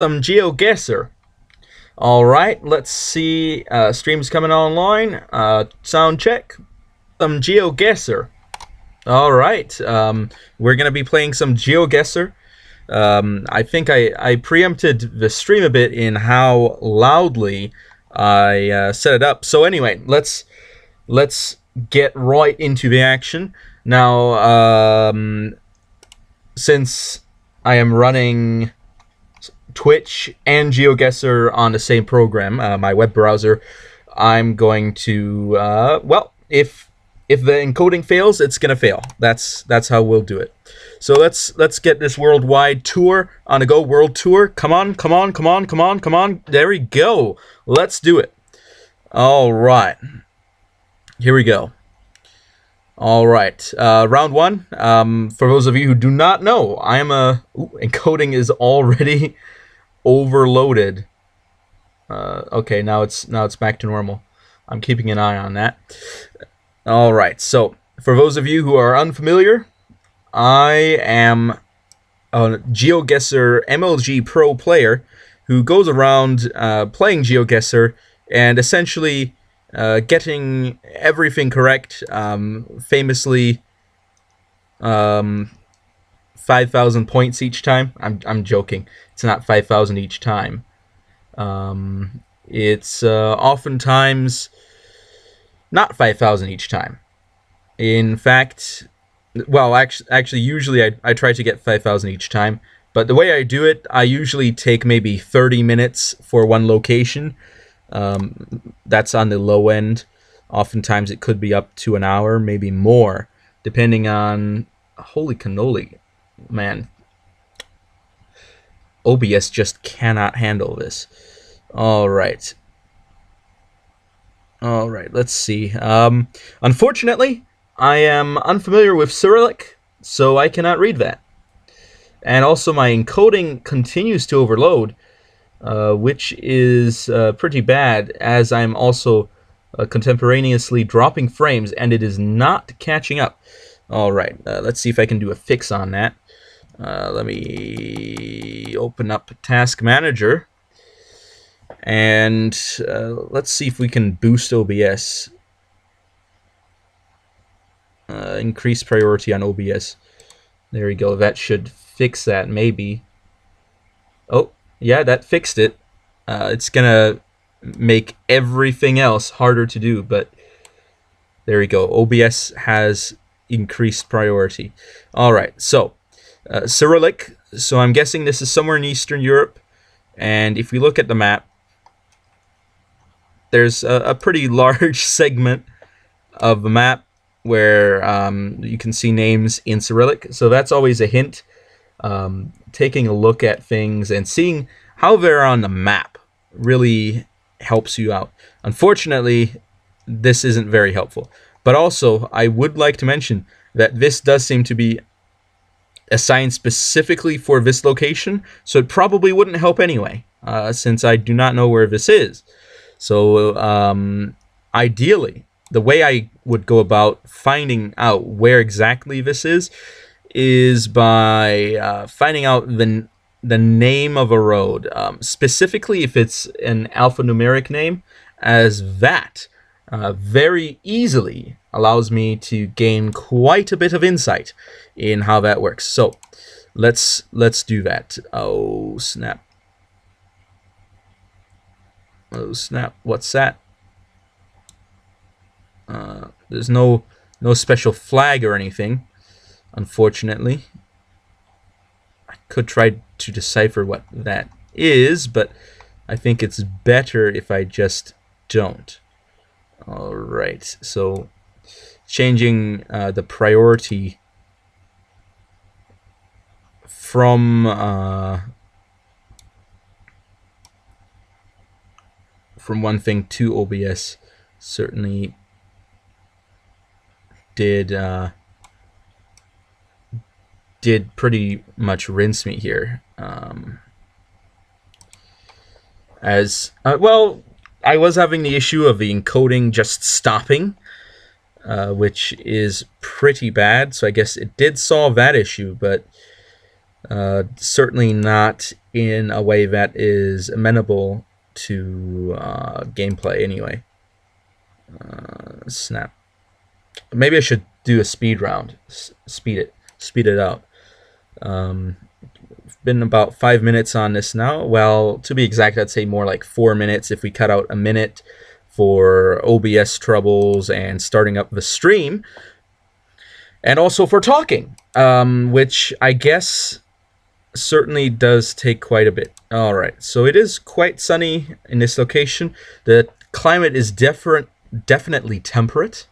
some GeoGuessr. All right, let's see. Stream's coming online. Sound check. Some GeoGuessr. All right, we're gonna be playing some GeoGuessr. I think I preempted the stream a bit in how loudly I set it up. So anyway, let's get right into the action now. Since I am running Twitch and GeoGuessr on the same program, my web browser, I'm going to well, if the encoding fails, it's gonna fail. That's how we'll do it. So let's get this worldwide tour on a go. World tour. Come on, come on, come on, come on, come on. There we go. Let's do it. All right. Here we go. All right. Round one. For those of you who do not know, I am a encoding is already overloaded. Okay, now it's back to normal. I'm keeping an eye on that. All right. So for those of you who are unfamiliar, I am a GeoGuessr MLG Pro player who goes around playing GeoGuessr and essentially getting everything correct. Famously, 5,000 points each time. I'm joking. It's not 5,000 each time. It's oftentimes not 5,000 each time. In fact, well, actually, usually I try to get 5,000 each time. But the way I do it, I usually take maybe 30 minutes for one location. That's on the low end. Oftentimes it could be up to an hour, maybe more, depending on... Holy cannoli, man. OBS just cannot handle this. All right. All right, let's see. Unfortunately, I am unfamiliar with Cyrillic, so I cannot read that. And also my encoding continues to overload, which is pretty bad, as I'm also contemporaneously dropping frames, and it is not catching up. All right, let's see if I can do a fix on that. Let me open up Task Manager, and let's see if we can boost OBS. Increase priority on OBS. There we go. That should fix that, maybe. Oh, yeah, that fixed it. It's gonna make everything else harder to do, but there we go. OBS has increased priority. All right, so Cyrillic. So I'm guessing this is somewhere in Eastern Europe, and if we look at the map, there's a pretty large segment of the map where you can see names in Cyrillic. So that's always a hint. Taking a look at things and seeing how they're on the map really helps you out. Unfortunately, this isn't very helpful. But also, I would like to mention that this does seem to be assigned specifically for this location, so it probably wouldn't help anyway, since I do not know where this is. So, ideally, the way I would go about finding out where exactly this is by finding out the name of a road, specifically if it's an alphanumeric name, as that very easily allows me to gain quite a bit of insight in how that works. So let's do that. Oh snap! Oh snap! What's that? There's no special flag or anything, unfortunately. I could try to decipher what that is, but I think it's better if I just don't. All right, so changing the priority from one thing to OBS certainly did pretty much rinse me here. Well, I was having the issue of the encoding just stopping, which is pretty bad. So I guess it did solve that issue, but Certainly not in a way that is amenable to gameplay anyway. Snap. Maybe I should do a speed round. Speed it out. Been about 5 minutes on this now. Well, to be exact, I'd say more like 4 minutes if we cut out a minute for OBS troubles and starting up the stream, and also for talking, which I guess certainly does take quite a bit. All right, so it is quite sunny in this location. The climate is definitely temperate.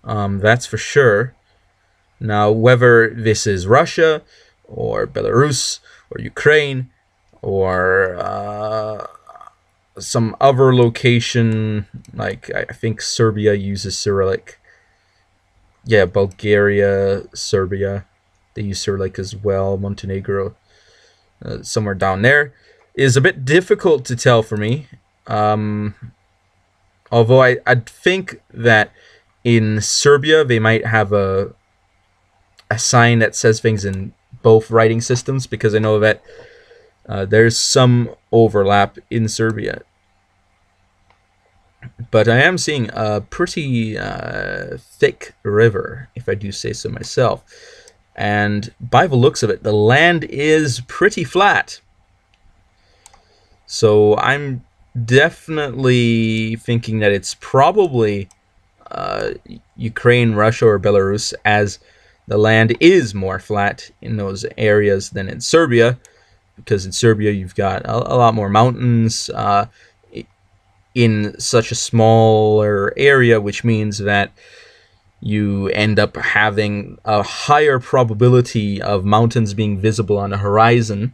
That's for sure. Now, whether this is Russia or Belarus or Ukraine or some other location, like I think Serbia uses Cyrillic. Yeah, Bulgaria, Serbia, they use Cyrillic as well. Montenegro, somewhere down there, is a bit difficult to tell for me. Although I'd think that in Serbia they might have a sign that says things in both writing systems, because I know that there's some overlap in Serbia. But I am seeing a pretty thick river, if I do say so myself. And by the looks of it, the land is pretty flat. So I'm definitely thinking that it's probably Ukraine, Russia, or Belarus, as the land is more flat in those areas than in Serbia, because in Serbia you've got a lot more mountains in such a smaller area, which means that you end up having a higher probability of mountains being visible on the horizon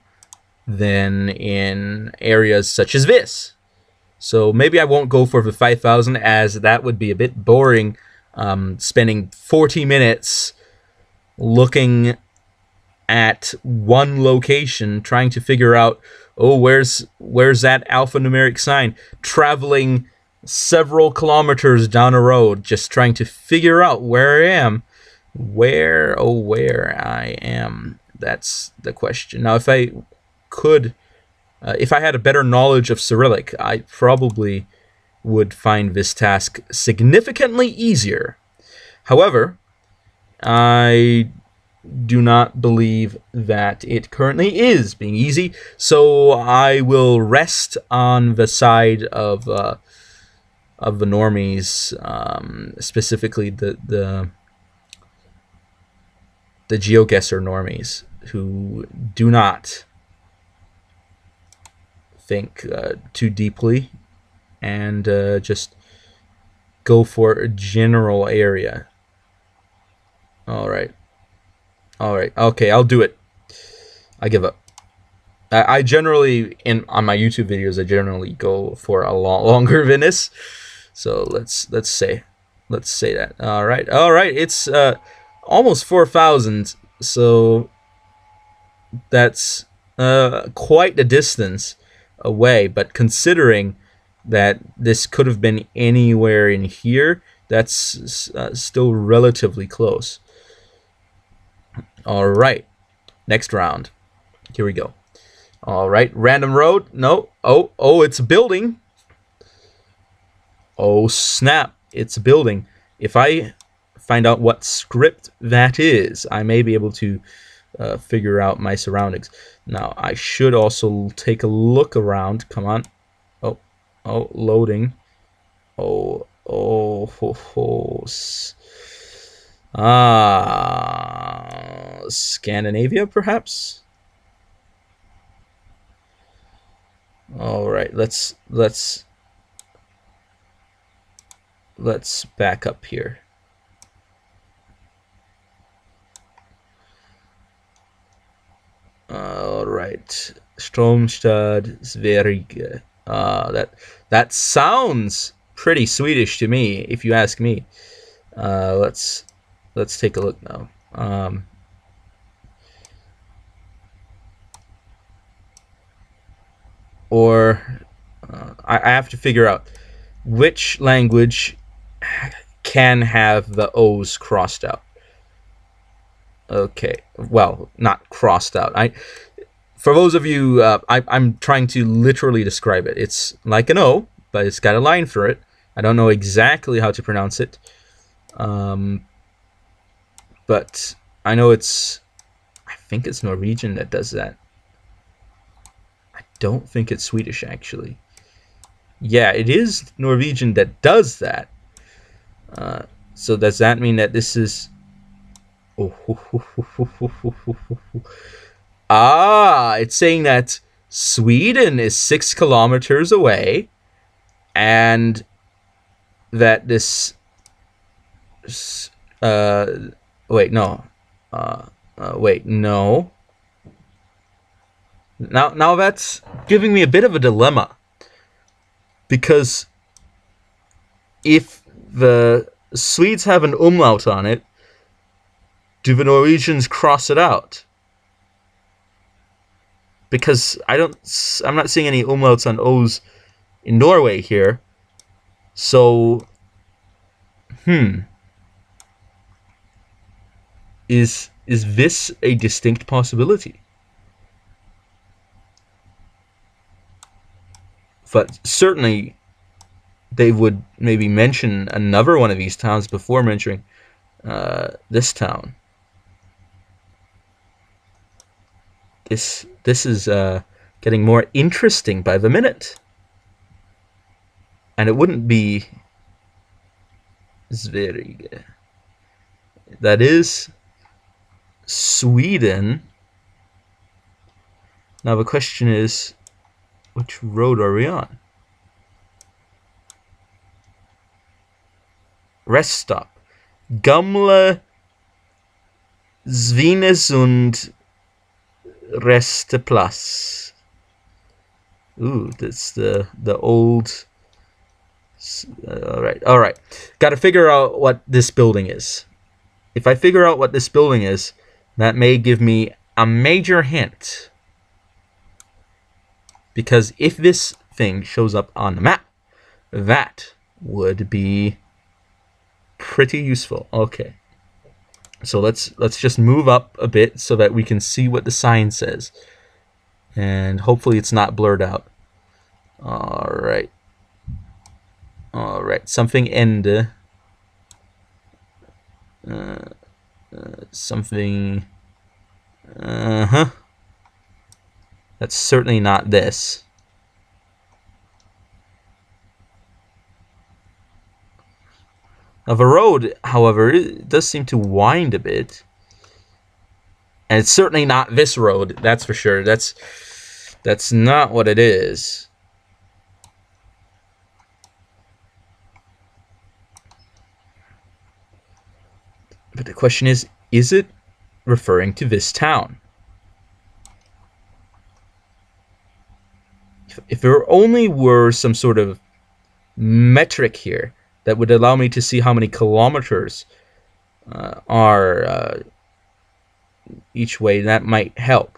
than in areas such as this. So maybe I won't go for the 5,000, as that would be a bit boring, spending 40 minutes looking at one location, trying to figure out, oh, where's that alphanumeric sign, traveling several kilometers down a road, just trying to figure out where I am. Where I am. That's the question. Now, if I could, if I had a better knowledge of Cyrillic, I probably would find this task significantly easier. However, I do not believe that it currently is being easy, so I will rest on the side of the normies, specifically the GeoGuessr normies, who do not think too deeply and just go for a general area. All right, okay, I'll do it. I give up. I generally, on my YouTube videos, I generally go for a lot longer than this. So let's say that. All right. It's almost 4,000. So that's quite the distance away. But considering that this could have been anywhere in here, that's still relatively close. All right, next round. Here we go. All right, random road. No. Oh, it's a building. Oh, snap. It's a building. If I find out what script that is, I may be able to figure out my surroundings. Now, I should also take a look around. Come on. Oh, loading. Scandinavia, perhaps? All right, let's back up here. All right, Stromstad, Sverige. That sounds pretty Swedish to me, if you ask me. Let's take a look now. I have to figure out which language can have the O's crossed out. Okay, well, not crossed out. For those of you, I'm trying to literally describe it. It's like an O, but it's got a line through it. I don't know exactly how to pronounce it, but I know it's. I think it's Norwegian that does that. I don't think it's Swedish, actually. Yeah, it is Norwegian that does that. So does that mean that this is... Ah, it's saying that Sweden is 6 kilometers away, and that this... wait, no. Wait, no. Now that's giving me a bit of a dilemma. Because if the Swedes have an umlaut on it, do the Norwegians cross it out? Because I'm not seeing any umlauts on O's in Norway here. So, is this a distinct possibility? But certainly they would maybe mention another one of these towns before mentioning this town. This is getting more interesting by the minute. And it wouldn't be Sverige. That is Sweden. Now the question is, which road are we on? Rest stop. Gamle Svinesund Resteplass. Ooh, that's the old... All right. Got to figure out what this building is. If I figure out what this building is, that may give me a major hint. Because if this thing shows up on the map, that would be pretty useful. Okay. So let's just move up a bit so that we can see what the sign says. And hopefully it's not blurred out. All right. All right. Something ende. Something... That's certainly not this. Now the road, however, it does seem to wind a bit. And it's certainly not this road, that's for sure. That's not what it is. But the question is it referring to this town? If there only were some sort of metric here that would allow me to see how many kilometers are each way, that might help.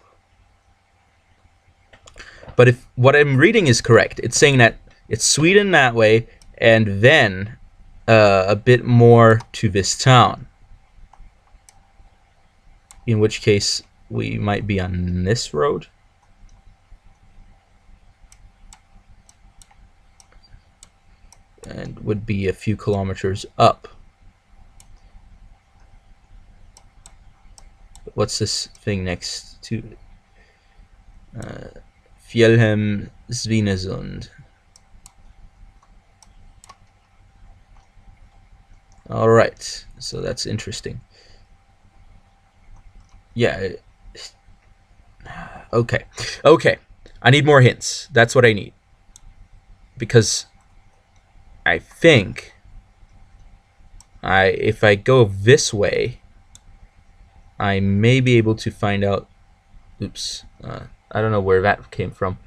But if what I'm reading is correct, it's saying that it's Sweden that way, and then a bit more to this town. In which case, we might be on this road. And would be a few kilometers up. What's this thing next to it? Fjellhem Svinesund. All right, so that's interesting. Yeah. Okay. I need more hints. That's what I need. Because I think if I go this way, I may be able to find out. Oops. I don't know where that came from.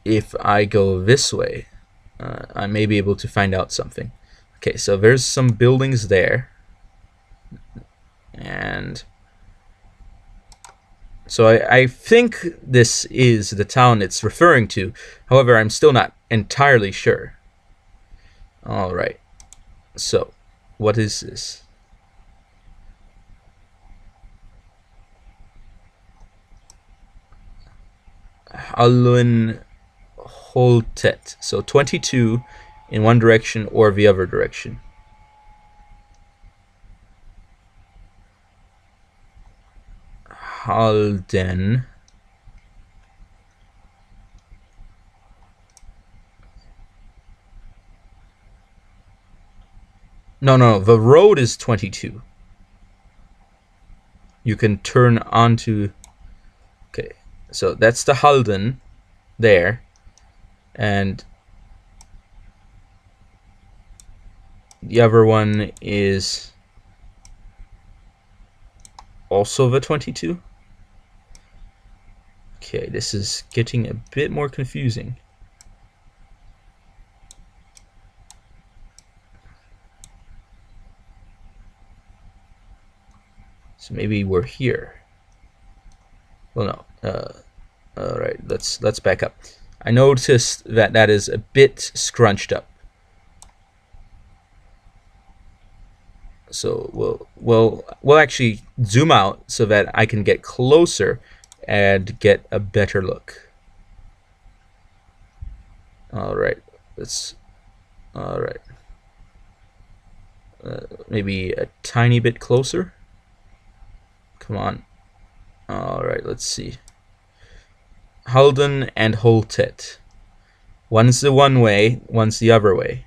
If I go this way, I may be able to find out something. Okay, so there's some buildings there. And so I think this is the town it's referring to. However, I'm still not entirely sure. All right. So What is this? Anavultus. So 22 in one direction or the other direction. Halden. No, the road is 22. You can turn onto... Okay, so that's the Halden there. And the other one is also the 22. Okay, this is getting a bit more confusing. So maybe we're here. Well, no. All right, let's back up. I noticed that that is a bit scrunched up. So we'll actually zoom out so that I can get closer and get a better look. All right, all right. Maybe a tiny bit closer. Come on. All right, let's see. Halden and Holtet. One's the one way, one's the other way.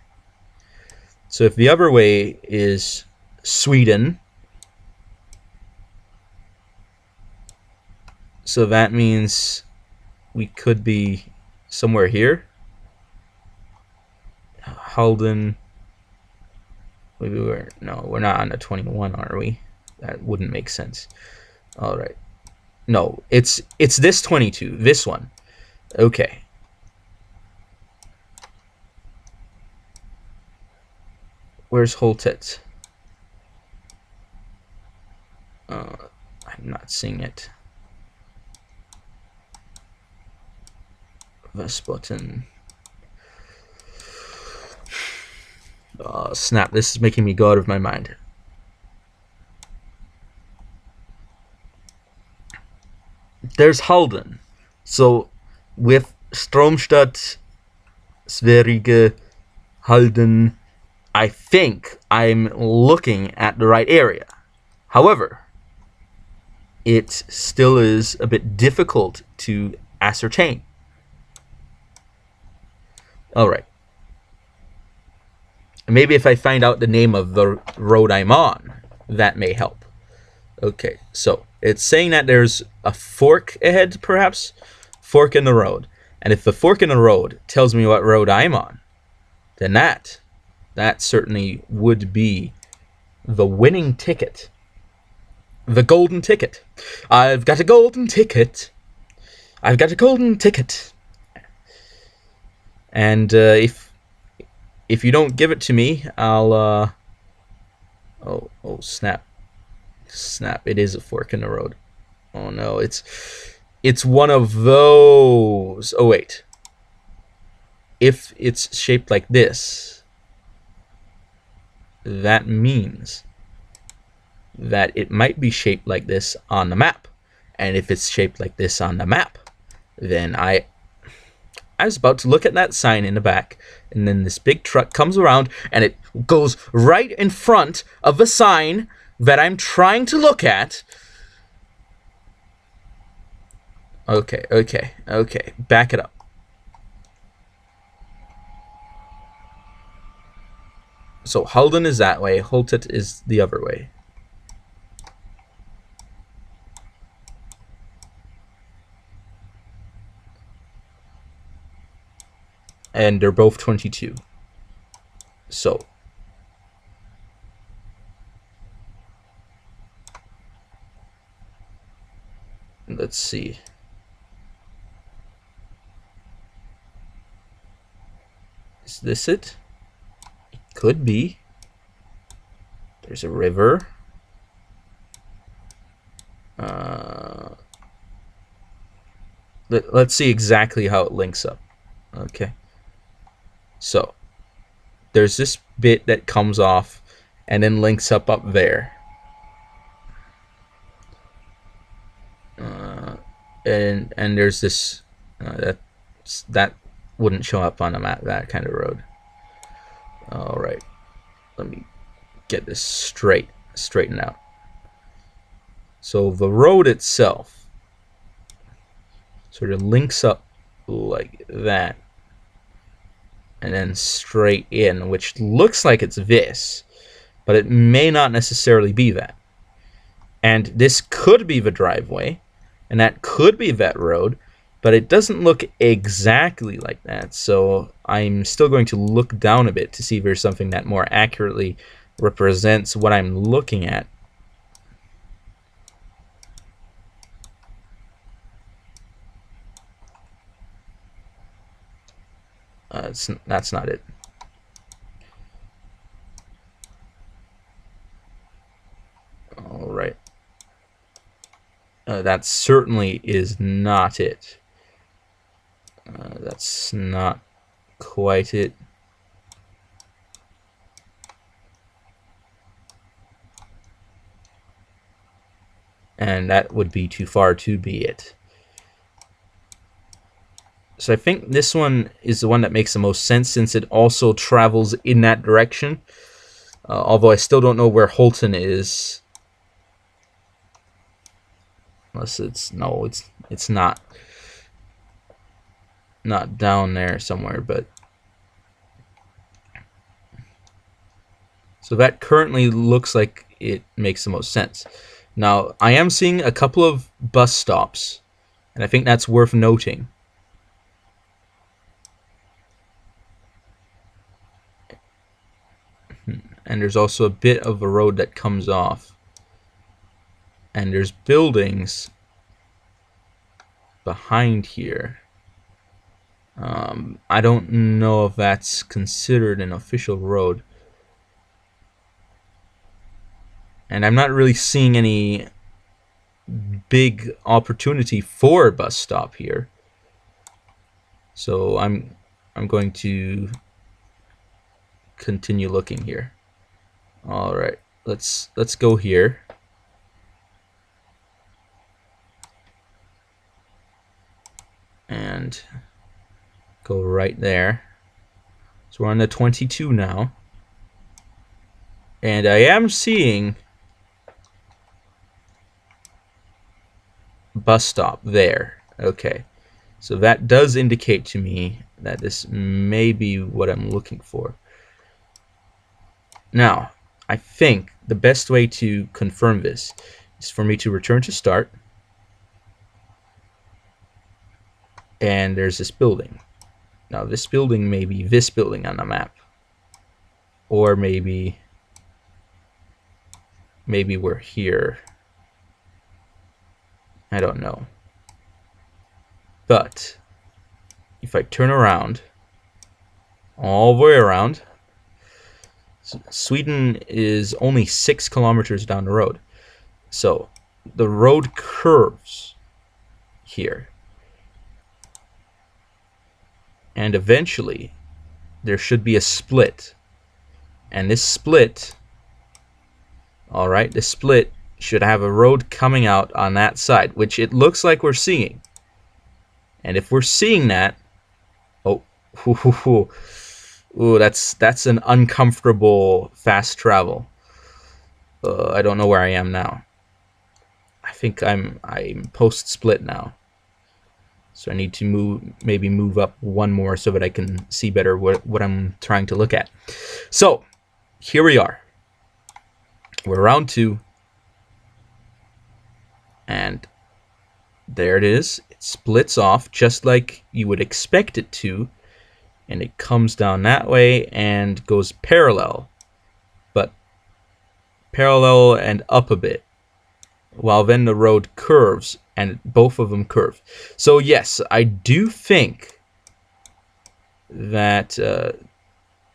So if the other way is Sweden, so that means we could be somewhere here. Halden. Maybe we're not on the 21, are we? That wouldn't make sense. All right. No, it's this 22, this one. Okay. Where's Holtet? I'm not seeing it. Vespoten. Oh, snap. This is making me go out of my mind. There's Halden. So with Stromstad, Sverige, Halden, I think I'm looking at the right area. However, it still is a bit difficult to ascertain. All right. Maybe if I find out the name of the road I'm on, that may help. Okay, so it's saying that there's a fork ahead, perhaps? Fork in the road. And if the fork in the road tells me what road I'm on, then that certainly would be the winning ticket. The golden ticket. I've got a golden ticket. I've got a golden ticket. And if you don't give it to me, I'll oh snap. Snap, it is a fork in the road. Oh no, it's one of those. Oh wait. If it's shaped like this, that means that it might be shaped like this on the map. And if it's shaped like this on the map, then I was about to look at that sign in the back, and then this big truck comes around and it goes right in front of the sign that I'm trying to look at. Okay. Back it up. So Halden is that way, Holtet is the other way. And they're both 22. So let's see. Is this it? It could be. There's a river. Let's see exactly how it links up. Okay. So there's this bit that comes off, and then links up there. And there's this that wouldn't show up on a map, that kind of road. All right, let me get this straightened out. So the road itself sort of links up like that, and then straight in, which looks like it's this, but it may not necessarily be that. And this could be the driveway, and that could be that road, but it doesn't look exactly like that. So I'm still going to look down a bit to see if there's something that more accurately represents what I'm looking at. That's not it. All right. That certainly is not it. That's not quite it. And that would be too far to be it. So I think this one is the one that makes the most sense, since it also travels in that direction. Although I still don't know where Holton is. Unless it's not down there somewhere, but so that currently looks like it makes the most sense. Now I am seeing a couple of bus stops, and I think that's worth noting. And there's also a bit of a road that comes off, and there's buildings behind here. I don't know if that's considered an official road, and I'm not really seeing any big opportunity for a bus stop here. So I'm going to continue looking here. All right, let's go here. And go right there. So we're on the 22 now. And I am seeing bus stop there. Okay. So that does indicate to me that this may be what I'm looking for. Now, I think the best way to confirm this is for me to return to start. And there's this building. Now this building may be this building on the map. Or maybe we're here. I don't know. But if I turn around, all the way around, Sweden is only 6 kilometers down the road. So the road curves here. And eventually there should be a split. And this split, alright, this split should have a road coming out on that side, which it looks like we're seeing. And if we're seeing that, ooh, that's an uncomfortable fast travel. I don't know where I am now. I think I'm post split now. So I need to maybe move up one more so that I can see better what I'm trying to look at. So here we are. We're round 2. And there it is. It splits off just like you would expect it to. And it comes down that way and goes parallel. But parallel and up a bit. While then the road curves, and both of them curve. So yes, I do think that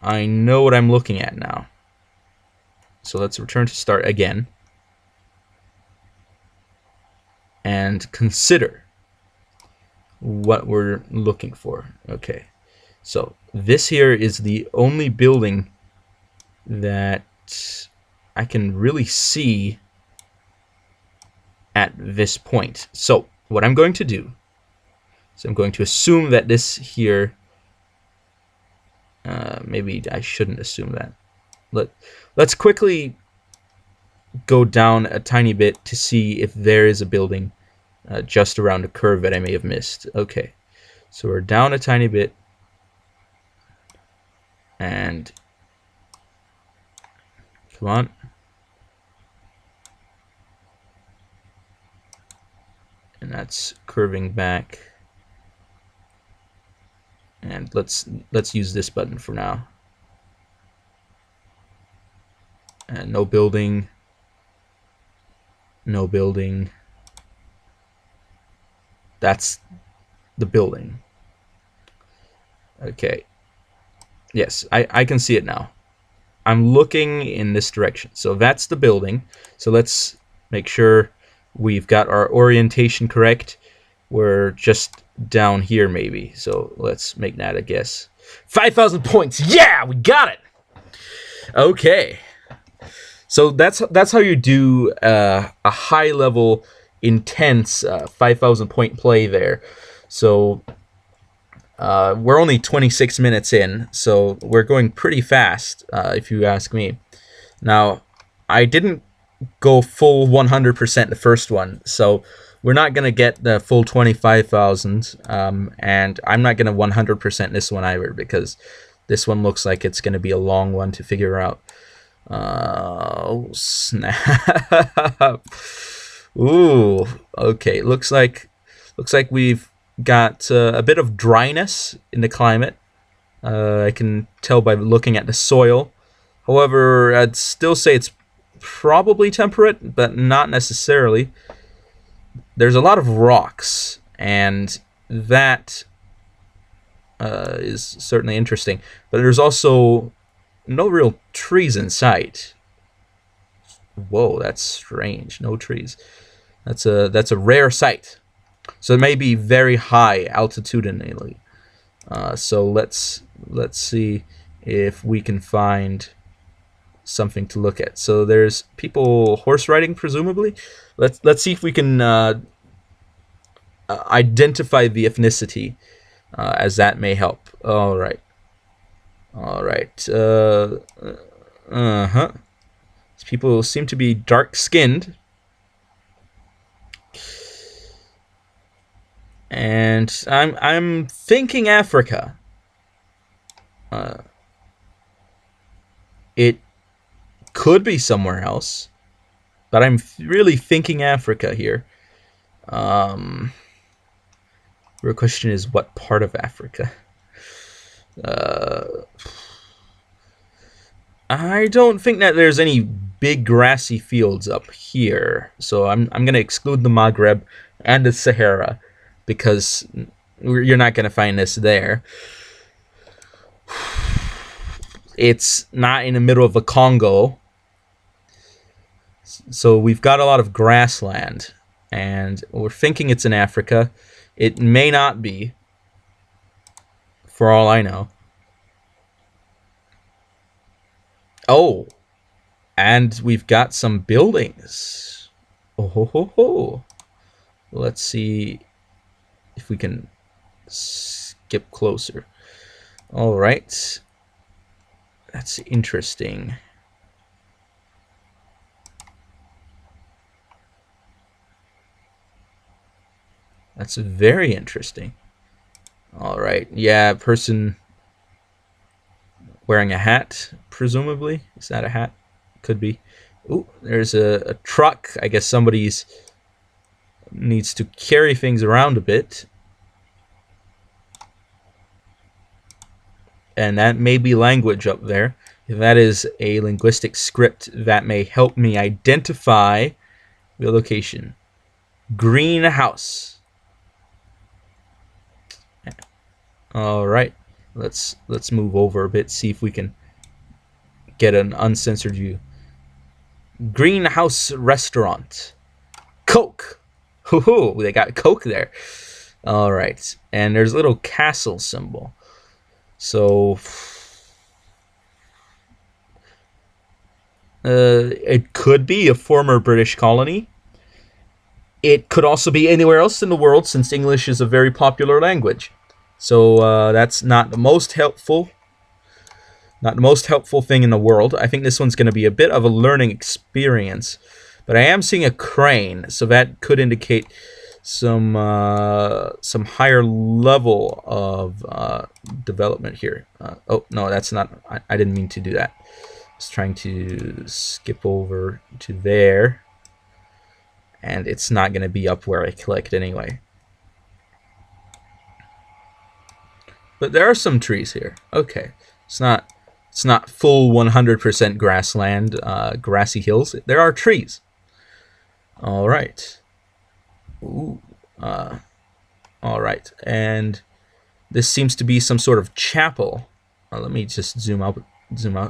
I know what I'm looking at now. So let's return to start again. And consider what we're looking for. Okay, so this here is the only building that I can really see at this point. So what I'm going to do is I'm going to assume that this here, maybe I shouldn't assume that. Let's quickly go down a tiny bit to see if there is a building just around a curve that I may have missed. Okay, so we're down a tiny bit, and come on. And that's curving back. And let's use this button for now. And no building. No building. That's the building. Okay. Yes, I can see it now. I'm looking in this direction. So that's the building. So let's make sure we've got our orientation correct. We're just down here maybe. So let's make that a guess. 5,000 points. Yeah, we got it. Okay. So that's how you do a high level, intense 5,000 point play there. So we're only 26 minutes in, so we're going pretty fast, if you ask me. Now, I didn't go full 100% the first one, so we're not going to get the full 25,000, and I'm not going to 100% this one either, because this one looks like it's going to be a long one to figure out. Oh, snap. Ooh, okay, looks like we've got a bit of dryness in the climate. I can tell by looking at the soil. However, I'd still say it's probably temperate, but not necessarily. There's a lot of rocks, and that is certainly interesting. But there's also no real trees in sight. Whoa, that's strange. No trees. That's a rare sight. So it may be very high altitudinally. So let's see if we can find something to look at. So there's people horse riding, presumably. Let's see if we can identify the ethnicity, as that may help. All right. These people seem to be dark-skinned. And I'm thinking Africa. It could be somewhere else, but I'm really thinking Africa here. The question is, what part of Africa? I don't think that there's any big grassy fields up here, so I'm gonna exclude the Maghreb and the Sahara, because you're not going to find this there. It's not in the middle of the Congo. So we've got a lot of grassland, and we're thinking it's in Africa. It may not be, for all I know. Oh, and we've got some buildings. Oh ho ho ho. Let's see if we can skip closer. All right. That's interesting. That's very interesting. All right. Yeah, person wearing a hat, presumably. Is that a hat? Could be. Ooh, there's a truck. I guess somebody's needs to carry things around a bit. And that may be language up there. If that is a linguistic script, that may help me identify the location. Greenhouse. All right. Let's move over a bit, see if we can get an uncensored view. Greenhouse restaurant. Coke. Hoo-hoo, they got Coke there. All right, and there's a little castle symbol. So It could be a former British colony. It could also be anywhere else in the world, since English is a very popular language. So that's not the most helpful. Not the most helpful thing in the world. I think this one's going to be a bit of a learning experience. But I am seeing a crane, so that could indicate some higher level of development here. Oh, no, that's not... I didn't mean to do that. I was trying to skip over to there. And it's not going to be up where I clicked anyway. But there are some trees here. Okay. It's not full 100% grassland, grassy hills. There are trees. All right. Ooh. All right. And this seems to be some sort of chapel. Let me just zoom out.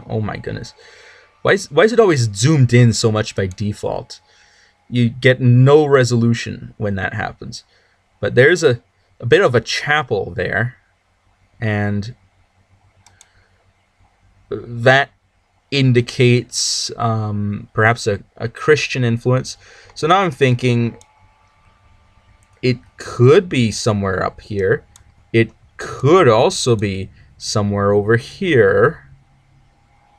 Oh my goodness. Why is it always zoomed in so much by default? You get no resolution when that happens. But there's a bit of a chapel there. And that indicates perhaps a Christian influence. So now I'm thinking it could be somewhere up here. It could also be somewhere over here.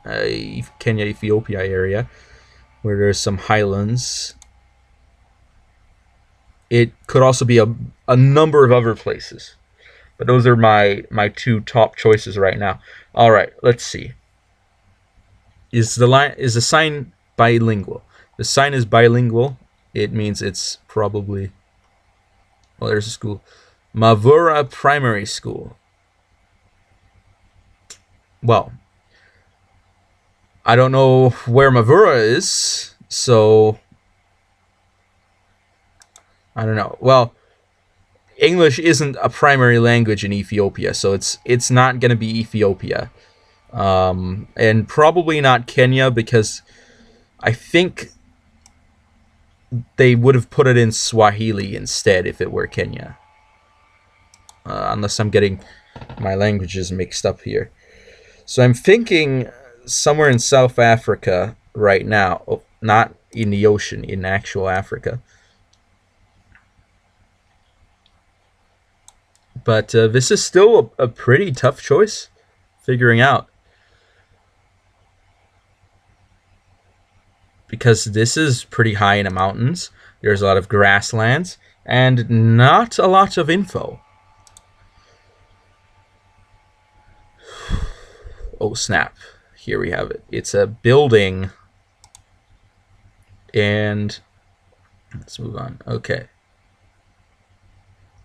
Kenya, Ethiopia area, where there's some highlands. It could also be a number of other places. But those are my two top choices right now. All right, let's see. Is the sign bilingual? The sign is bilingual. It means it's probably... Well, there's a school. Mavura Primary School. Well, I don't know where Mavura is, so... I don't know. Well, English isn't a primary language in Ethiopia, so it's not going to be Ethiopia. And probably not Kenya, because I think they would have put it in Swahili instead if it were Kenya. Unless I'm getting my languages mixed up here. So I'm thinking somewhere in South Africa right now. Oh, not in the ocean, in actual Africa. But this is still a pretty tough choice figuring out. Because this is pretty high in the mountains. There's a lot of grasslands and not a lot of info. Oh, snap. Here we have it. It's a building. And let's move on. Okay.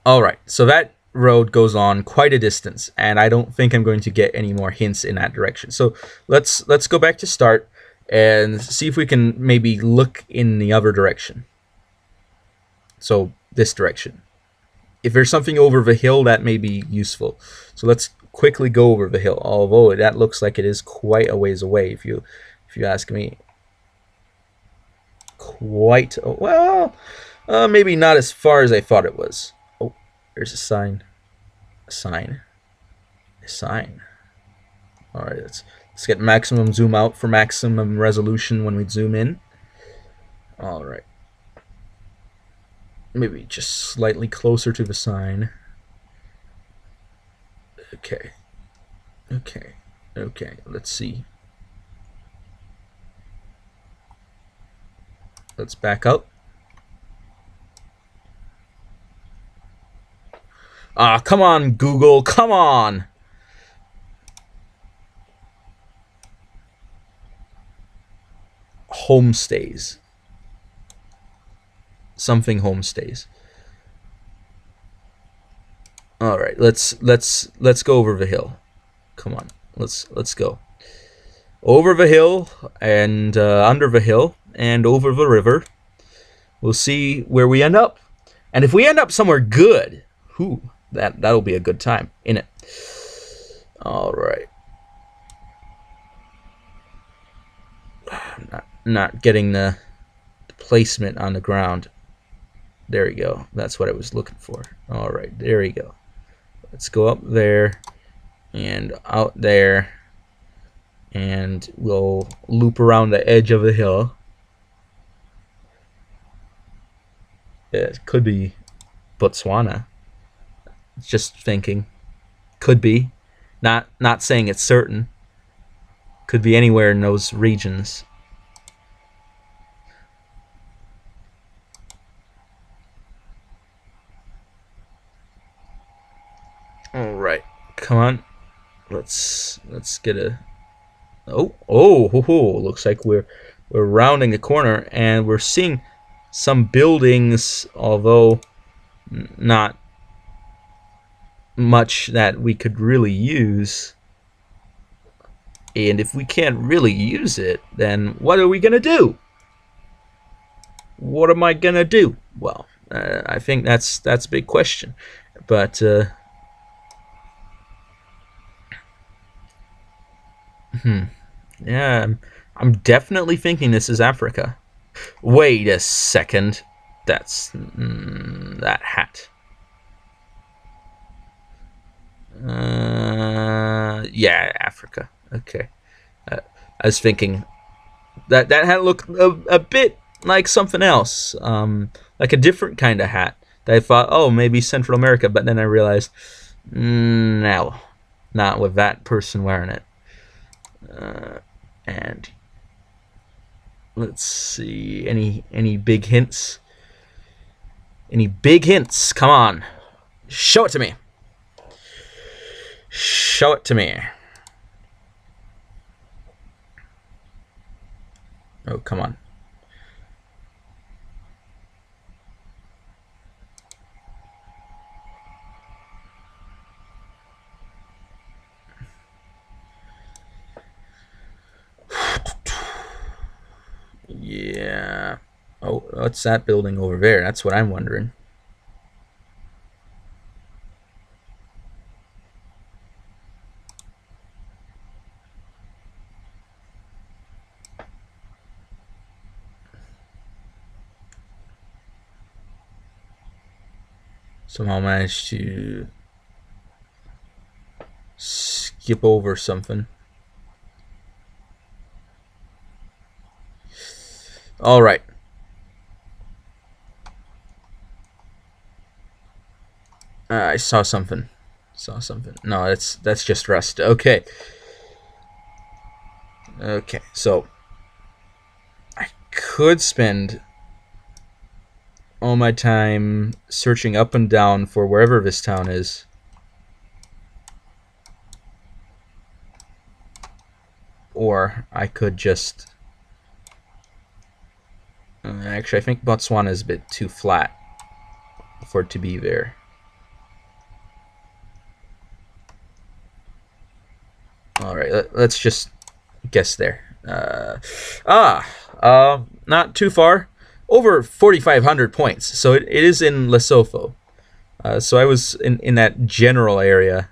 All right. So that road goes on quite a distance, and I don't think I'm going to get any more hints in that direction. So let's go back to start and see if we can maybe look in the other direction. So this direction. If there's something over the hill, that may be useful. So let's quickly go over the hill, although that looks like it is quite a ways away if you ask me. Quite well, maybe not as far as I thought it was. Oh, there's a sign. A sign. All right, let's get maximum zoom out for maximum resolution when we zoom in. All right. Maybe just slightly closer to the sign. Okay. Let's see. Let's back up. Ah, come on, Google. Come on. Homestays. Something homestays. All right, let's go over the hill. Come on, let's go over the hill and under the hill and over the river. We'll see where we end up, and if we end up somewhere good, that'll be a good time, innit? All right. Not getting the placement on the ground. There we go. That's what I was looking for. All right, there we go. Let's go up there and out there and we'll loop around the edge of the hill. It could be Botswana. Just thinking. Could be. Not saying it's certain. Could be anywhere in those regions. All right, come on. Let's get a. Oh, looks like we're rounding the corner and we're seeing some buildings, although not much that we could really use. And if we can't really use it, then what are we gonna do? What am I gonna do? Well, I think that's a big question, but yeah, I'm definitely thinking this is Africa. Wait a second, that's that hat. Yeah, Africa. Okay, I was thinking that hat looked a bit like something else, like a different kind of hat. That I thought, oh, maybe Central America, but then I realized, no, not with that person wearing it. And let's see, any big hints? Any big hints? Come on, show it to me. Show it to me. Oh, come on. Yeah. Oh, what's that building over there? That's what I'm wondering. Somehow managed to skip over something. All right. I saw something. No, that's just rust. Okay. Okay, so I could spend all my time searching up and down for wherever this town is. Or I could just... actually, I think Botswana is a bit too flat for it to be there. Alright, let's just guess there. Not too far. Over 4,500 points. So it is in Lesotho. So I was in that general area.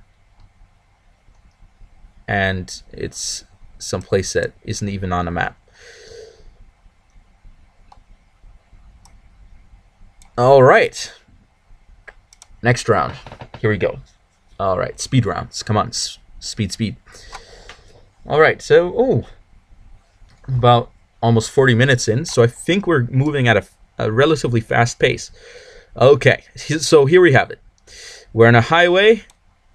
And it's someplace that isn't even on a map. Alright. Next round. Here we go. Alright, speed rounds. Come on, speed. Alright, so, about almost 40 minutes in, so I think we're moving at a relatively fast pace. Okay, so here we have it. We're on a highway.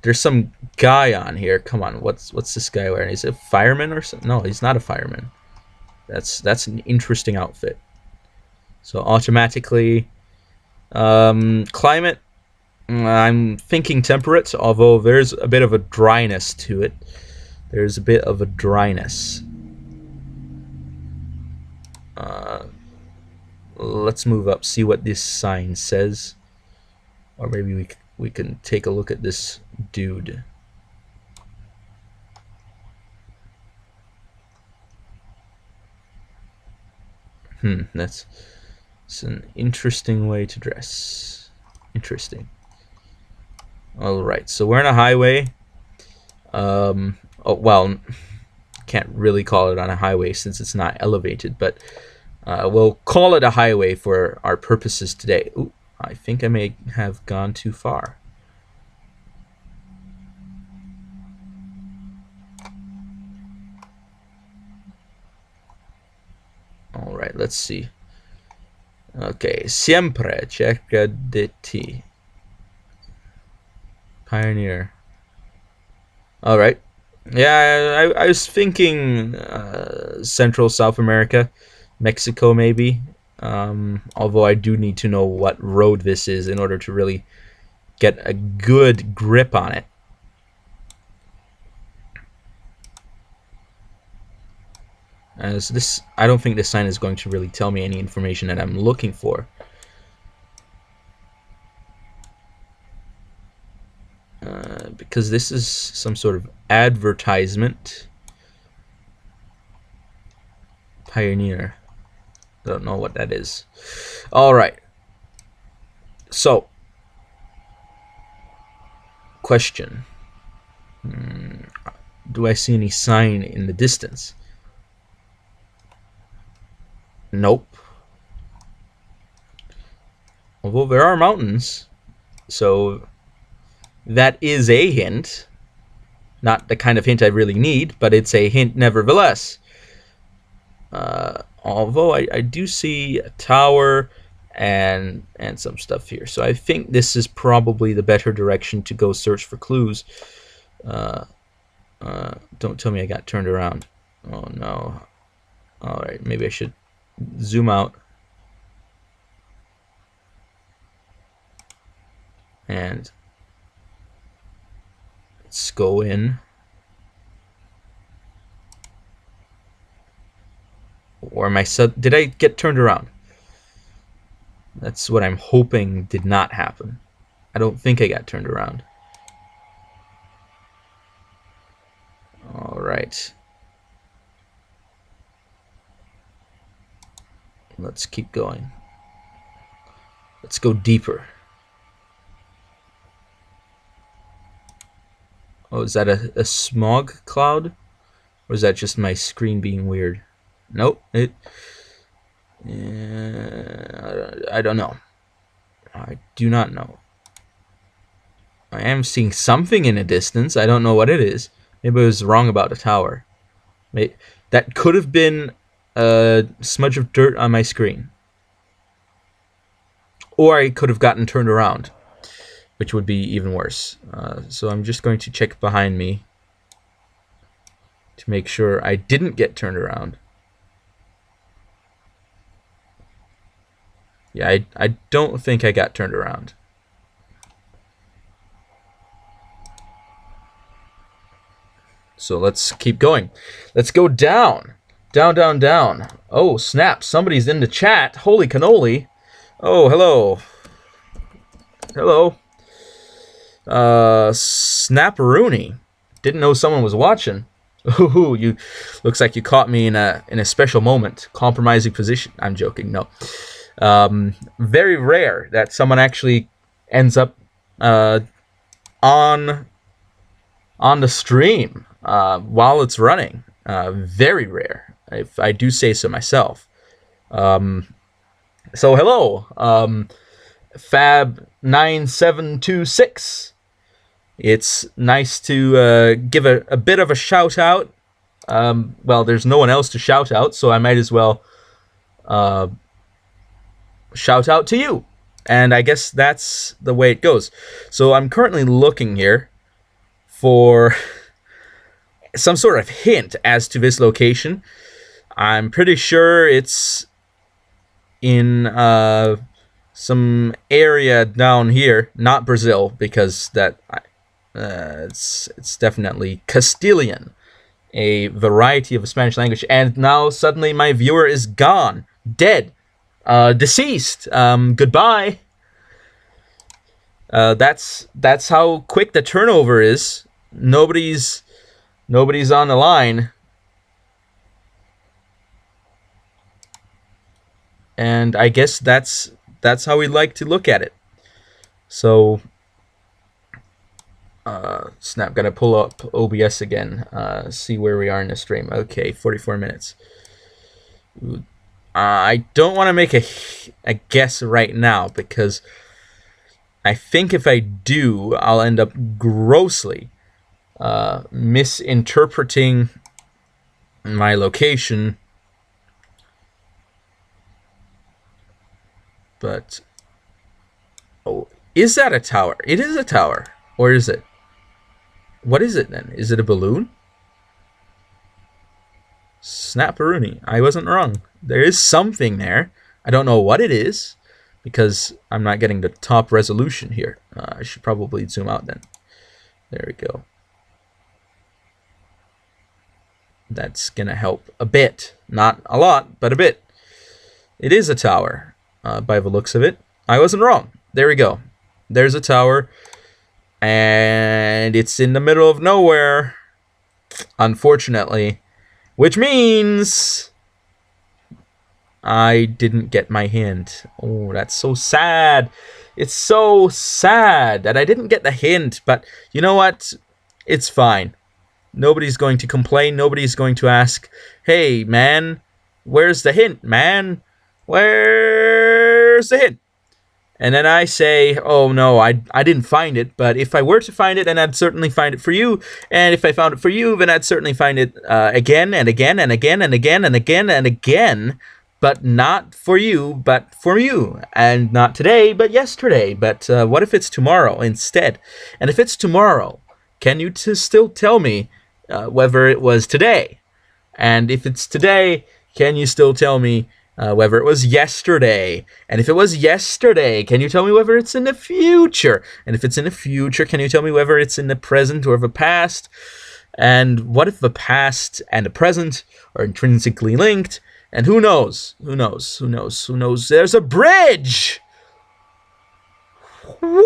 There's some guy on here. Come on, what's this guy wearing? Is it a fireman or something? No, he's not a fireman. That's an interesting outfit. So automatically, climate, I'm thinking temperate, although there's a bit of a dryness to it. There's a bit of a dryness. Let's move up, see what this sign says. Or maybe we can take a look at this dude. That's an interesting way to dress. Interesting. Alright, so we're on a highway. Oh, well, can't really call it on a highway since it's not elevated, but we'll call it a highway for our purposes today. Ooh, I think I may have gone too far. let's see. Okay, siempre cerca de ti. Pioneer. All right. Yeah, I was thinking Central South America, Mexico maybe. Although I do need to know what road this is in order to really get a good grip on it. As this, I don't think this sign is going to really tell me any information that I'm looking for. Because this is some sort of advertisement. Pioneer. I don't know what that is. All right. So, question. Do I see any sign in the distance? Nope. Although there are mountains, so that is a hint. Not the kind of hint I really need, but it's a hint nevertheless. Although I do see a tower and some stuff here, so I think this is probably the better direction to go search for clues. Don't tell me I got turned around. Oh no. All right, maybe I should zoom out and let's go in. Or am I did I get turned around? That's what I'm hoping did not happen. I don't think I got turned around. All right. Let's keep going. Let's go deeper. Oh, is that a smog cloud? Or is that just my screen being weird? Nope. I don't know. I do not know. I am seeing something in the distance. I don't know what it is. Maybe I was wrong about the tower. That could have been a smudge of dirt on my screen. Or I could have gotten turned around, which would be even worse. So I'm just going to check behind me to make sure I didn't get turned around. Yeah, I don't think I got turned around. So let's keep going. Let's go down. Down, down, down. Oh, snap. Somebody's in the chat. Holy cannoli. Oh, hello. Hello. Snapperoonie. Didn't know someone was watching. Ooh, you looks like you caught me in a special moment. Compromising position. I'm joking. No. Very rare that someone actually ends up on the stream while it's running. Very rare, if I do say so myself. So hello, Fab9726. It's nice to give a bit of a shout out. Well, there's no one else to shout out, so I might as well shout out to you. And I guess that's the way it goes. So I'm currently looking here for some sort of hint as to this location. I'm pretty sure it's in some area down here, not Brazil, because that it's definitely Castilian, a variety of a Spanish language. And now suddenly my viewer is gone, dead, deceased. Goodbye. That's how quick the turnover is. Nobody's on the line. And I guess that's how we like to look at it. So snap, gotta pull up OBS again, see where we are in the stream. Okay, 44 minutes. I don't want to make a guess right now, because I think if I do, I'll end up grossly misinterpreting my location But oh, is that a tower? It is a tower. Or is it? What is it then? Is it a balloon? Snapperoonie. I wasn't wrong. There is something there. I don't know what it is because I'm not getting the top resolution here. I should probably zoom out then. There we go. That's gonna help a bit. Not a lot, but a bit. It is a tower by the looks of it. I wasn't wrong. There we go. There's a tower. And it's in the middle of nowhere. Unfortunately. Which means I didn't get my hint. Oh, that's so sad. It's so sad that I didn't get the hint. But you know what? It's fine. Nobody's going to complain. Nobody's going to ask, hey, man, where's the hint, man? Where's the hint? And then I say, oh, no, I didn't find it. But if I were to find it, then I'd certainly find it for you. And if I found it for you, then I'd certainly find it again and again and again and again and again and again. But not for you, but for you. And not today, but yesterday. But what if it's tomorrow instead? And if it's tomorrow, can you still tell me whether it was today? And if it's today, can you still tell me whether it was yesterday? And if it was yesterday, can you tell me whether it's in the future? And if it's in the future, can you tell me whether it's in the present or the past? And what if the past and the present are intrinsically linked? And who knows? Who knows? Who knows? Who knows? There's a bridge! Wah!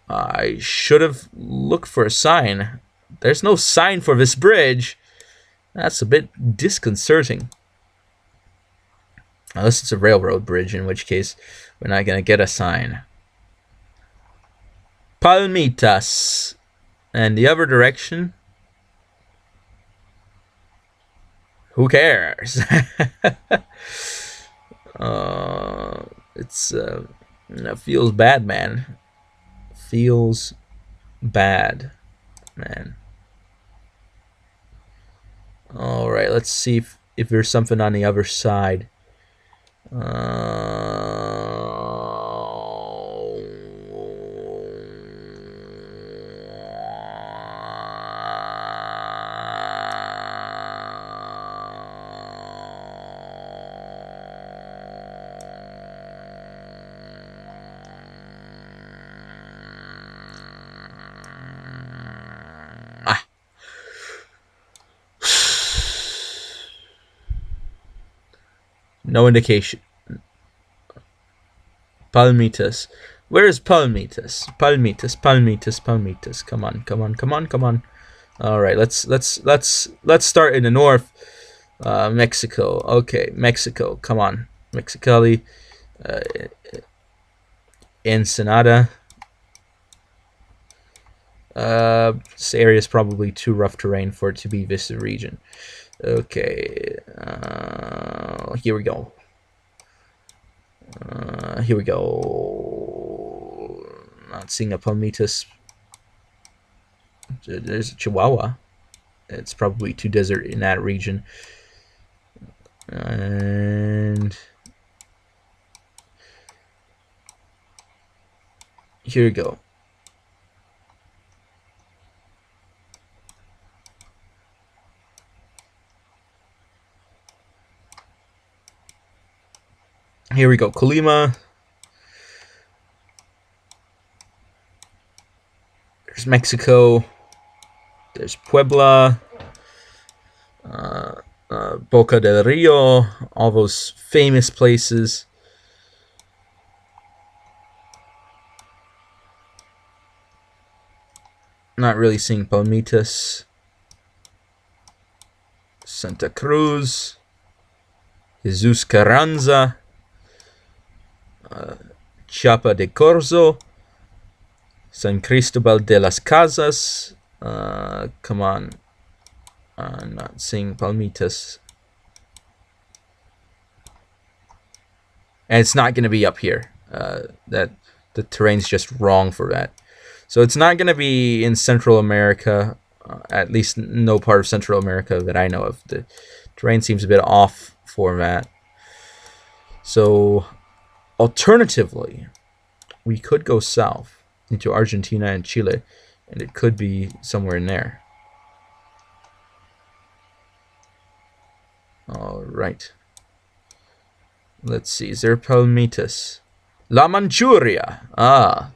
I should have looked for a sign. There's no sign for this bridge. That's a bit disconcerting. Unless it's a railroad bridge, in which case we're not going to get a sign. Palmitas. And the other direction? Who cares? It feels bad, man. Feels bad, man. All right, let's see if there's something on the other side. No indication. Palmitas. Where is Palmitas? Palmitas, Palmitas, Palmitas. Come on, come on, come on, come on. All right, let's start in the north. Mexico. Okay, Mexico. Come on, Mexicali. Ensenada. This area is probably too rough terrain for it to be this region. Okay, here we go. Here we go. Not seeing a Palmitas. There's a Chihuahua. It's probably too desert in that region. And here we go. Here we go, Colima. There's Mexico. There's Puebla. Boca del Rio. All those famous places. Not really seeing Palmitas. Santa Cruz. Jesus Carranza. Chiapa de Corzo, San Cristobal de las Casas. Come on, I'm not seeing Palmitas, and it's not going to be up here. That the terrain's just wrong for that, so it's not going to be in Central America. At least no part of Central America that I know of. The terrain seems a bit off for that. So, alternatively, we could go south into Argentina and Chile, and it could be somewhere in there. All right. Let's see. Is there Palmitas? La Manchuria. Ah.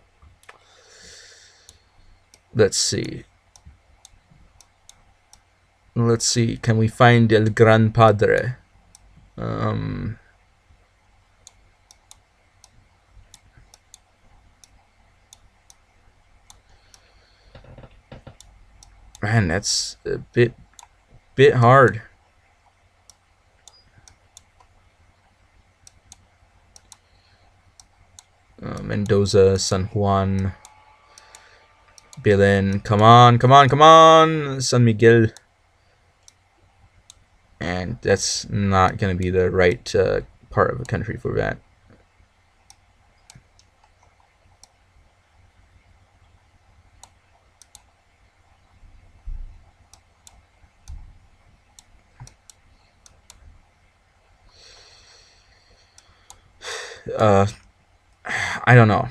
Let's see. Let's see. Can we find El Gran Padre? Man, that's a bit hard. Mendoza, San Juan, Belen. Come on, come on, come on. San Miguel. And that's not going to be the right part of the country for that. I don't know.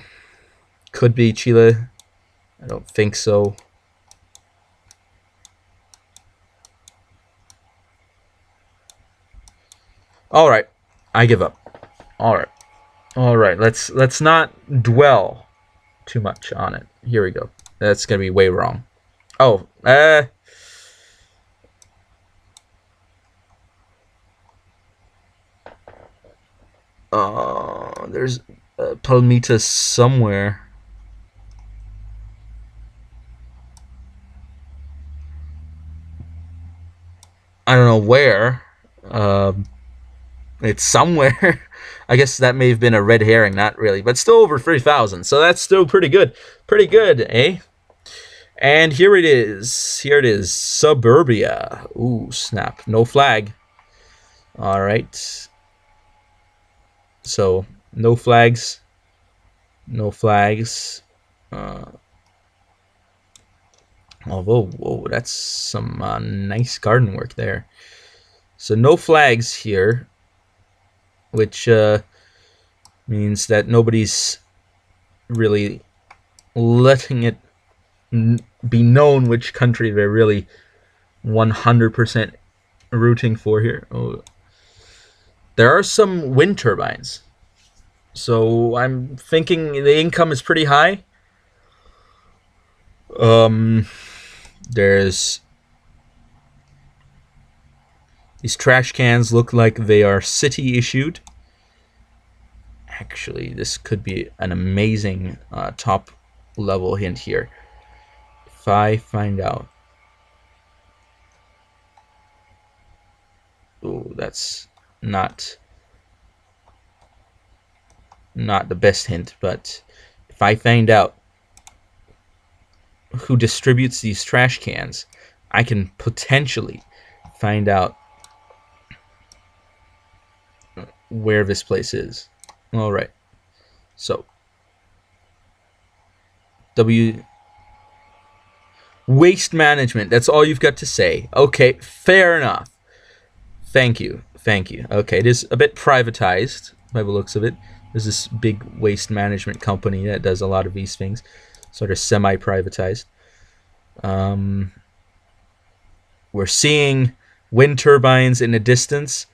Could be Chile. I don't think so. All right, I give up. All right. Let's not dwell too much on it. Here we go. That's gonna be way wrong. Oh, there's Palmita somewhere. I don't know where. It's somewhere. I guess that may have been a red herring, not really, but still over 3,000. So that's still pretty good. Pretty good, eh? And here it is. Here it is. Suburbia. Ooh, snap. No flag. All right. So, no flags. No flags. Although, whoa, that's some nice garden work there. So, no flags here, which means that nobody's really letting it be known which country they're really 100% rooting for here. Oh. There are some wind turbines, so I'm thinking the income is pretty high. There's these trash cans look like they are city issued. Actually, this could be an amazing top level hint here. If I find out. Oh, that's not the best hint, but if I find out who distributes these trash cans, I can potentially find out where this place is. All right. So, waste management. That's all you've got to say. Okay, fair enough. Thank you. Okay, it is a bit privatized by the looks of it. There's this big waste management company that does a lot of these things, sort of semi-privatized. We're seeing wind turbines in the distance.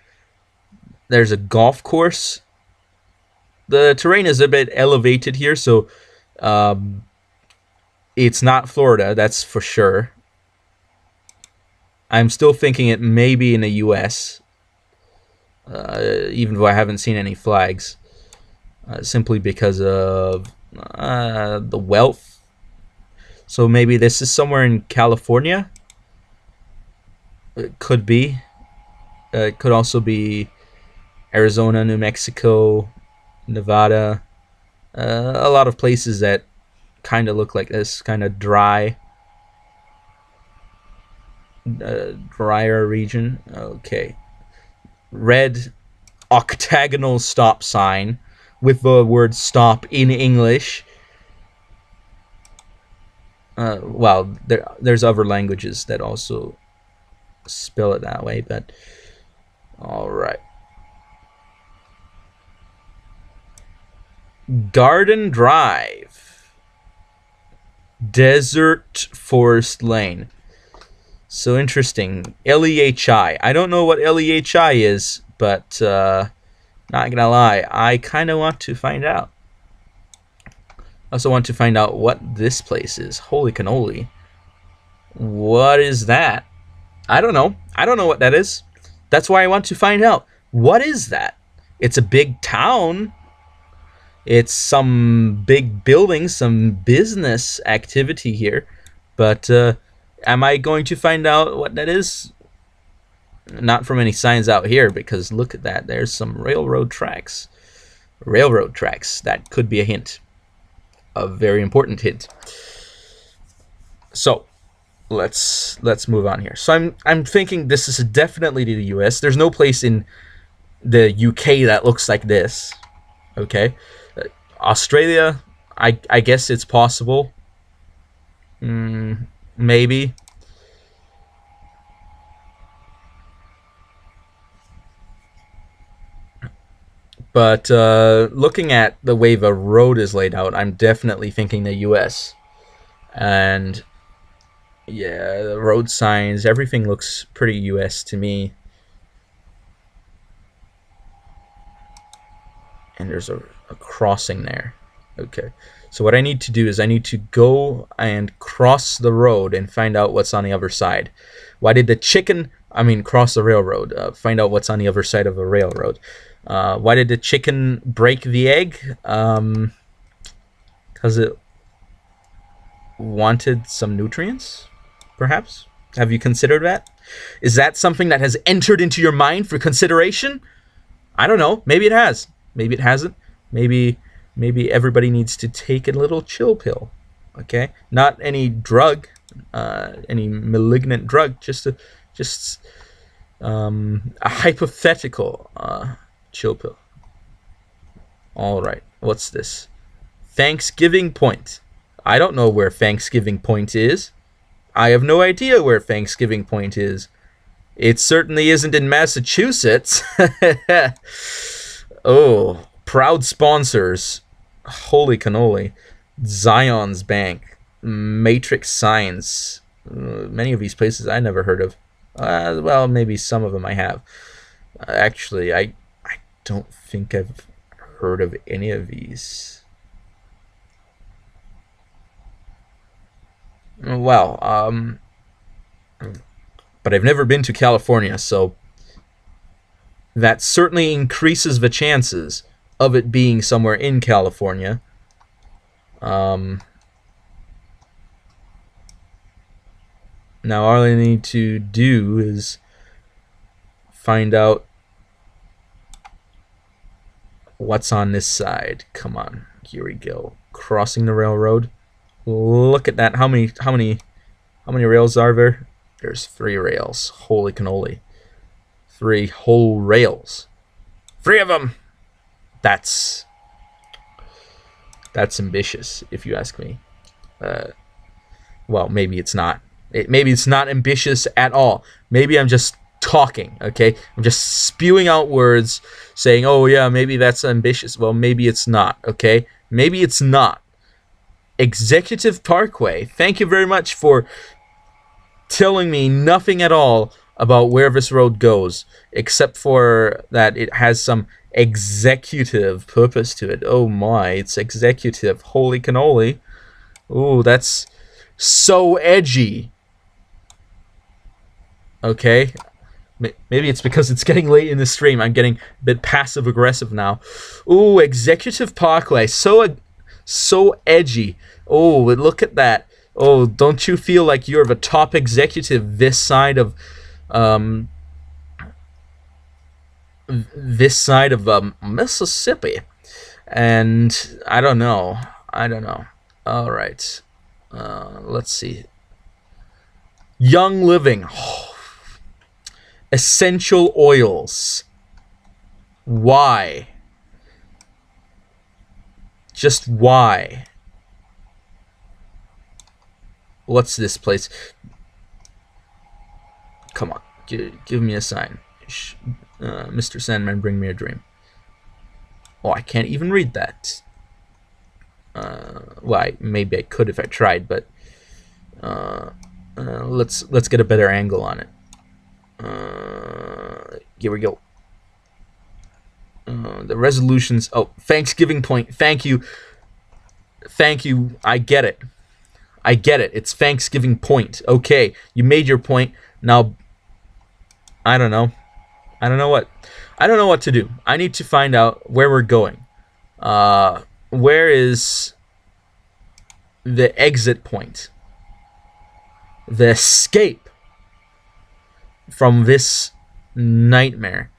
There's a golf course. The terrain is a bit elevated here, so it's not Florida, that's for sure. I'm still thinking it may be in the U.S., even though I haven't seen any flags, simply because of the wealth. So maybe this is somewhere in California. It could be. It could also be Arizona, New Mexico, Nevada. A lot of places that kind of look like this, kind of drier region. Okay. Red octagonal stop sign with the word stop in English. Well, there's other languages that also spell it that way, but all right. Garden Drive. Desert Forest Lane. So interesting. LEHI. I don't know what LEHI is, but not gonna lie, I kind of want to find out. I also want to find out what this place is. Holy cannoli. What is that? I don't know. I don't know what that is. That's why I want to find out. What is that? It's a big town. It's some big building, some business activity here. But am I going to find out what that is? Not from any signs out here, because look at that. There's some railroad tracks. Railroad tracks. That could be a hint. A very important hint. So let's move on here. So I'm thinking this is definitely the US. There's no place in the UK that looks like this. Okay. Australia, I guess it's possible. Maybe. But looking at the way the road is laid out, I'm definitely thinking the US. And yeah, the road signs, everything looks pretty US to me. And there's a crossing there. Okay. So what I need to do is I need to go and cross the road and find out what's on the other side. Why did the chicken, cross the railroad, find out what's on the other side of the railroad. Why did the chicken break the egg? Because it wanted some nutrients, perhaps? Have you considered that? Is that something that has entered into your mind for consideration? I don't know. Maybe it has. Maybe it hasn't. Maybe everybody needs to take a little chill pill. Okay? Not any drug, any malignant drug, just a hypothetical chill pill. All right. What's this? Thanksgiving Point. I don't know where Thanksgiving Point is. I have no idea where Thanksgiving Point is. It certainly isn't in Massachusetts. Oh, proud sponsors. Holy cannoli. Zion's Bank. Matrix Signs. Many of these places I never heard of. Well, maybe some of them I have. Actually, I don't think I've heard of any of these. Well, but I've never been to California, so that certainly increases the chances of it being somewhere in California. Now all I need to do is find out what's on this side. Come on, here we go. Crossing the railroad. Look at that. How many rails are there? There's 3 rails. Holy cannoli. 3 whole rails. 3 of them. That's ambitious, if you ask me. Well, maybe it's not. Maybe it's not ambitious at all. Maybe I'm just talking, okay? I'm just spewing out words saying, oh yeah, maybe that's ambitious. Well, maybe it's not, okay? Maybe it's not. Executive Parkway. Thank you very much for telling me nothing at all about where this road goes, except for that it has some executive purpose to it. Oh my, it's executive. Holy cannoli. Ooh, that's so edgy. Okay. Maybe it's because it's getting late in the stream. I'm getting a bit passive-aggressive now. Ooh, Executive Parkway. So edgy. Oh, Look at that. Oh, don't you feel like you're the top executive this side of Mississippi? And I don't know. All right. Let's see. Young Living. Oh. Essential oils. Why? Just why? What's this place? Come on, give me a sign. Mr. Sandman, bring me a dream. Oh, I can't even read that. Well, maybe I could if I tried, but let's get a better angle on it. Here we go. The resolutions. Oh, Thanksgiving Point. Thank you. Thank you. I get it. I get it. It's Thanksgiving Point. Okay, you made your point. Now, I don't know. I don't know what to do. I need to find out where we're going. Where is the exit point? The escape from this nightmare.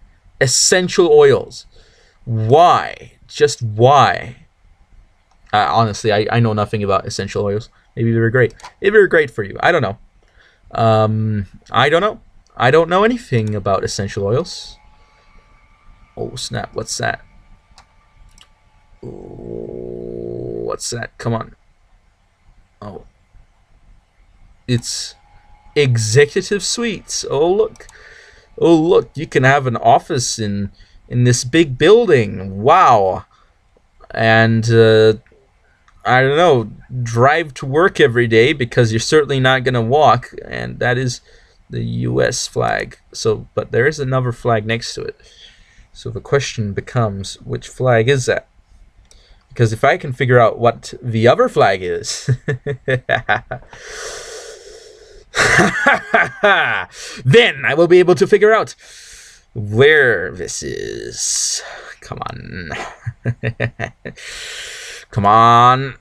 Essential oils. Why? Just why? Honestly, I know nothing about essential oils. Maybe they were great. Maybe they were great for you. I don't know. I don't know. I don't know anything about essential oils. Oh, snap. What's that? Oh, what's that? Come on. Oh. It's executive suites. Oh, look. Oh, look. You can have an office in this big building. Wow. And, I don't know, drive to work every day because you're certainly not going to walk. And that is the U.S. flag. So, but there is another flag next to it. So the question becomes, which flag is that? Because if I can figure out what the other flag is, then I will be able to figure out where this is. Come on. Come on.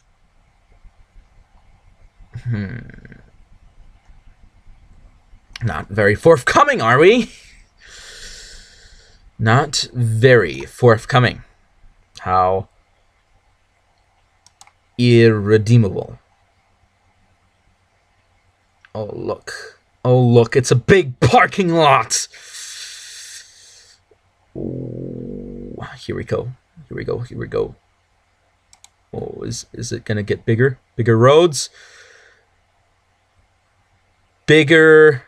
Not very forthcoming, are we? Not very forthcoming. How irredeemable. Oh, look. Oh, look. It's a big parking lot. Ooh, here we go. Here we go. Here we go. Oh, is it going to get bigger? Bigger roads? Bigger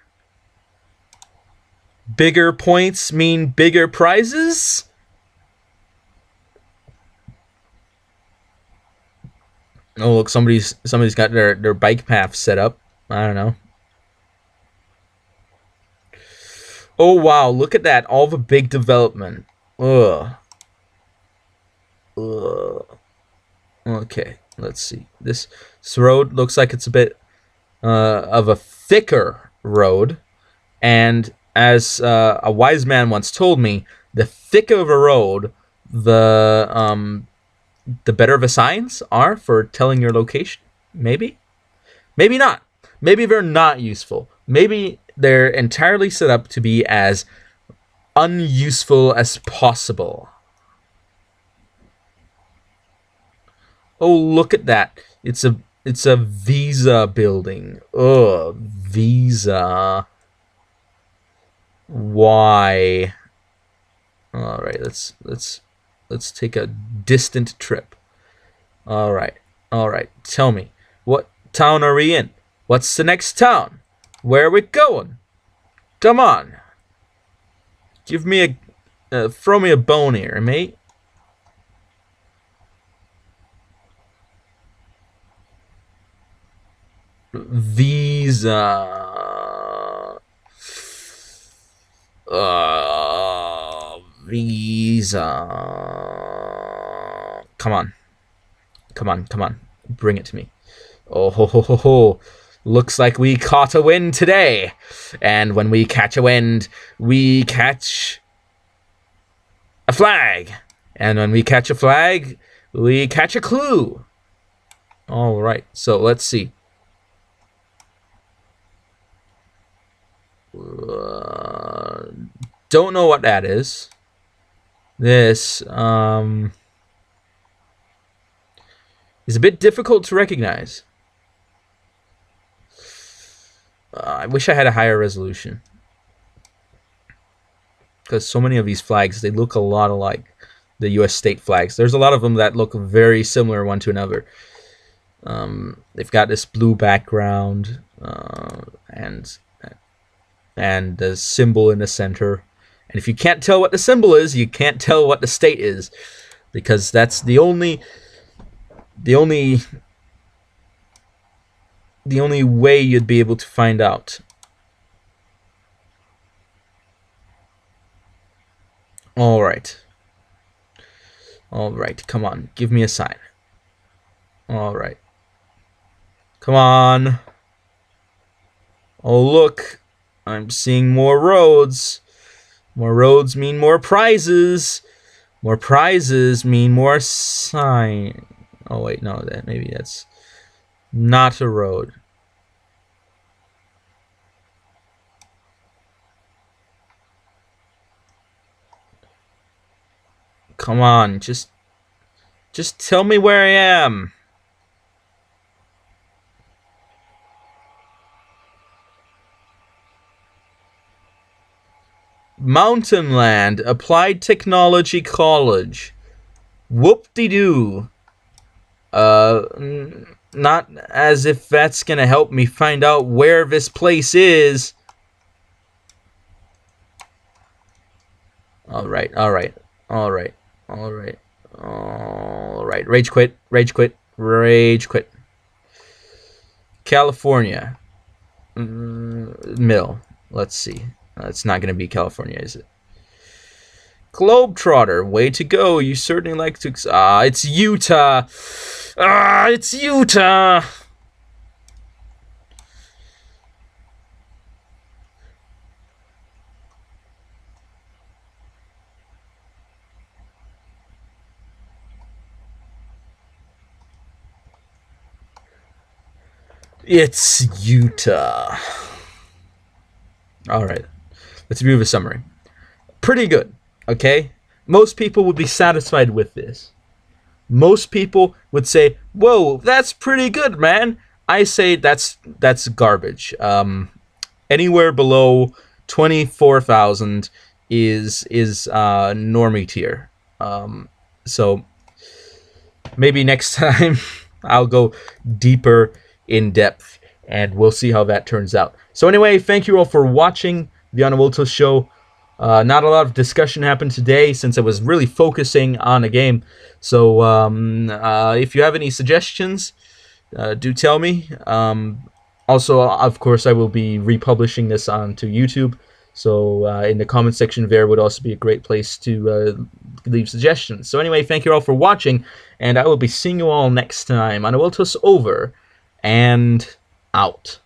points mean bigger prizes? Oh, look, somebody's got their bike path set up. I don't know. Oh, wow, look at that. All the big development. Ugh. Ugh. Okay, let's see. This road looks like it's a bit of a thicker road. And as a wise man once told me, the thicker of a road, the better the signs are for telling your location. Maybe? Maybe not. Maybe they're not useful. Maybe they're entirely set up to be as unuseful as possible. Oh, look at that. It's a Visa building. Ugh, Visa. Why? All right, let's take a distant trip. All right. Tell me, what town are we in? What's the next town? Where are we going? Come on. Give me throw me a bone here, mate. Visa. Visa. Come on. Bring it to me. Oh ho ho ho ho. Looks like we caught a wind today. And when we catch a wind, we catch a flag. And when we catch a flag, we catch a clue. All right. So let's see. Don't know what that is. This is a bit difficult to recognize. I wish I had a higher resolution, because so many of these flags, they look a lot alike the U.S. state flags. There's a lot of them that look very similar one to another. They've got this blue background and the symbol in the center. And if you can't tell what the symbol is, you can't tell what the state is, because that's the only The only way you'd be able to find out. All right. All right. Come on. Give me a sign. All right. Come on. Oh, look. I'm seeing more roads. More roads mean more prizes. More prizes mean more sign. Oh, wait. No, maybe that's not a road. Come on. Just tell me where I am. Mountainland Applied Technology College. Whoop-de-doo. Not as if that's gonna help me find out where this place is. Alright, alright, alright, alright, alright. Rage quit, rage quit, rage quit. California. Mill. Let's see. It's not gonna be California, is it? Globetrotter, way to go. You certainly like to... Ah, it's Utah. Ah, it's Utah. It's Utah. All right. Let's review the summary. Pretty good, okay? Most people would be satisfied with this. Most people would say, "Whoa, that's pretty good, man." I say that's garbage. Anywhere below 24,000 is normie tier. So maybe next time I'll go deeper in depth, and we'll see how that turns out. So anyway, thank you all for watching the Anavultus show. Not a lot of discussion happened today since I was really focusing on a game. So if you have any suggestions, do tell me. Also, of course, I will be republishing this onto YouTube. So in the comment section there would also be a great place to leave suggestions. So anyway, thank you all for watching, and I will be seeing you all next time. Anavultus over and out.